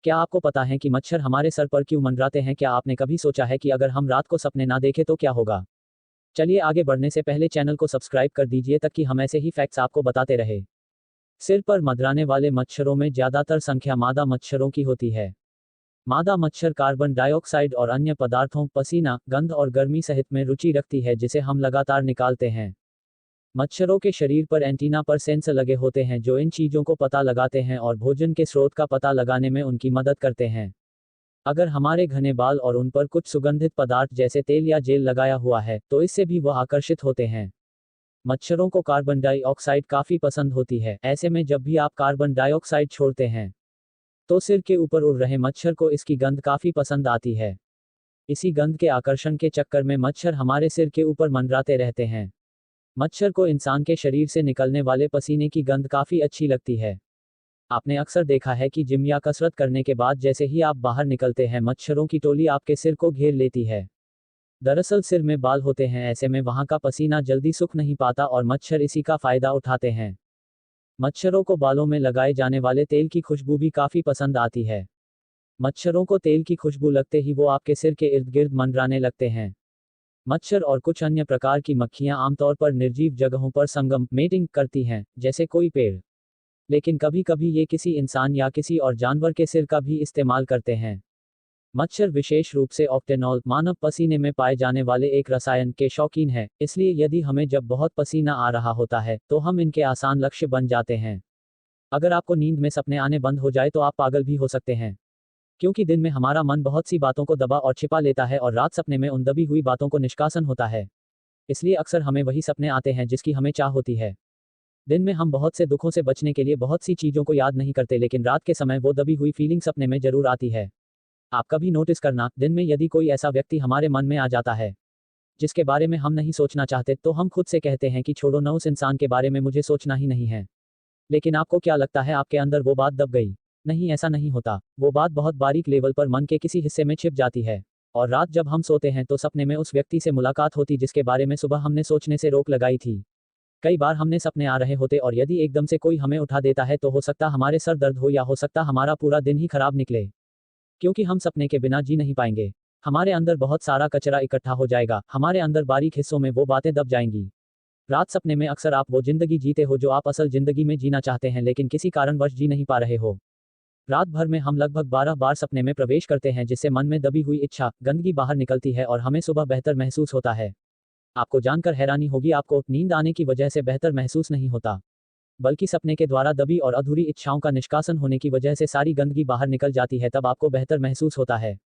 क्या आपको पता है कि मच्छर हमारे सर पर क्यों मंडराते हैं? क्या आपने कभी सोचा है कि अगर हम रात को सपने ना देखें तो क्या होगा? चलिए आगे बढ़ने से पहले चैनल को सब्सक्राइब कर दीजिए ताकि हम ऐसे ही फैक्ट्स आपको बताते रहे। सिर पर मंडराने वाले मच्छरों में ज्यादातर संख्या मादा मच्छरों की होती है। मादा मच्छर कार्बन डाइऑक्साइड और अन्य पदार्थों, पसीना, गंध और गर्मी सहित में रुचि रखती है जिसे हम लगातार निकालते हैं। मच्छरों के शरीर पर एंटीना पर सेंसर लगे होते हैं जो इन चीजों को पता लगाते हैं और भोजन के स्रोत का पता लगाने में उनकी मदद करते हैं। अगर हमारे घने बाल और उन पर कुछ सुगंधित पदार्थ जैसे तेल या जेल लगाया हुआ है तो इससे भी वह आकर्षित होते हैं। मच्छरों को कार्बन डाइऑक्साइड काफी पसंद होती है। ऐसे में जब भी आप कार्बन डाइऑक्साइड छोड़ते हैं तो सिर के ऊपर उड़ रहे मच्छर को इसकी गंध काफी पसंद आती है। इसी गंध के आकर्षण के चक्कर में मच्छर हमारे सिर के ऊपर मंडराते रहते हैं। मच्छर को इंसान के शरीर से निकलने वाले पसीने की गंध काफी अच्छी लगती है। आपने अक्सर देखा है कि जिम या कसरत करने के बाद जैसे ही आप बाहर निकलते हैं मच्छरों की टोली आपके सिर को घेर लेती है। दरअसल सिर में बाल होते हैं, ऐसे में वहां का पसीना जल्दी सूख नहीं पाता और मच्छर इसी का फायदा उठाते हैं। मच्छरों को बालों में लगाए जाने वाले तेल की खुशबू भी काफी पसंद आती है। मच्छरों को तेल की खुशबू लगते ही वो आपके सिर के इर्द गिर्द मंडराने लगते हैं। मच्छर और कुछ अन्य प्रकार की मक्खियां आमतौर पर निर्जीव जगहों पर संगम मेटिंग करती हैं, जैसे कोई पेड़। लेकिन कभी कभी ये किसी इंसान या किसी और जानवर के सिर का भी इस्तेमाल करते हैं। मच्छर विशेष रूप से ऑक्टेनॉल, मानव पसीने में पाए जाने वाले एक रसायन के शौकीन हैं, इसलिए यदि हमें जब बहुत पसीना आ रहा होता है तो हम इनके आसान लक्ष्य बन जाते हैं। अगर आपको नींद में सपने आने बंद हो जाए तो आप पागल भी हो सकते हैं, क्योंकि दिन में हमारा मन बहुत सी बातों को दबा और छिपा लेता है और रात सपने में उन दबी हुई बातों को निष्कासन होता है। इसलिए अक्सर हमें वही सपने आते हैं जिसकी हमें चाह होती है। दिन में हम बहुत से दुखों से बचने के लिए बहुत सी चीजों को याद नहीं करते, लेकिन रात के समय वो दबी हुई फीलिंग सपने में जरूर आती है। आप कभी नोटिस करना, दिन में यदि कोई ऐसा व्यक्ति हमारे मन में आ जाता है जिसके बारे में हम नहीं सोचना चाहते तो हम खुद से कहते हैं कि छोड़ो न, उस इंसान के बारे में मुझे सोचना ही नहीं है। लेकिन आपको क्या लगता है आपके अंदर वो बात दब गई? नहीं, ऐसा नहीं होता। वो बात बहुत बारीक लेवल पर मन के किसी हिस्से में छिप जाती है और रात जब हम सोते हैं तो सपने में उस व्यक्ति से मुलाकात होती जिसके बारे में सुबह हमने सोचने से रोक लगाई थी। कई बार हमने सपने आ रहे होते और यदि एकदम से कोई हमें उठा देता है तो हो सकता हमारे सर दर्द हो या हो सकता हमारा पूरा दिन ही खराब निकले, क्योंकि हम सपने के बिना जी नहीं पाएंगे। हमारे अंदर बहुत सारा कचरा इकट्ठा हो जाएगा, हमारे अंदर बारीक हिस्सों में वो बातें दब जाएंगी। रात सपने में अक्सर आप वो जिंदगी जीते हो जो आप असल जिंदगी में जीना चाहते हैं लेकिन किसी कारणवश जी नहीं पा रहे हो। रात भर में हम लगभग 12 बार सपने में प्रवेश करते हैं जिससे मन में दबी हुई इच्छा, गंदगी बाहर निकलती है और हमें सुबह बेहतर महसूस होता है। आपको जानकर हैरानी होगी, आपको नींद आने की वजह से बेहतर महसूस नहीं होता, बल्कि सपने के द्वारा दबी और अधूरी इच्छाओं का निष्कासन होने की वजह से सारी गंदगी बाहर निकल जाती है, तब आपको बेहतर महसूस होता है।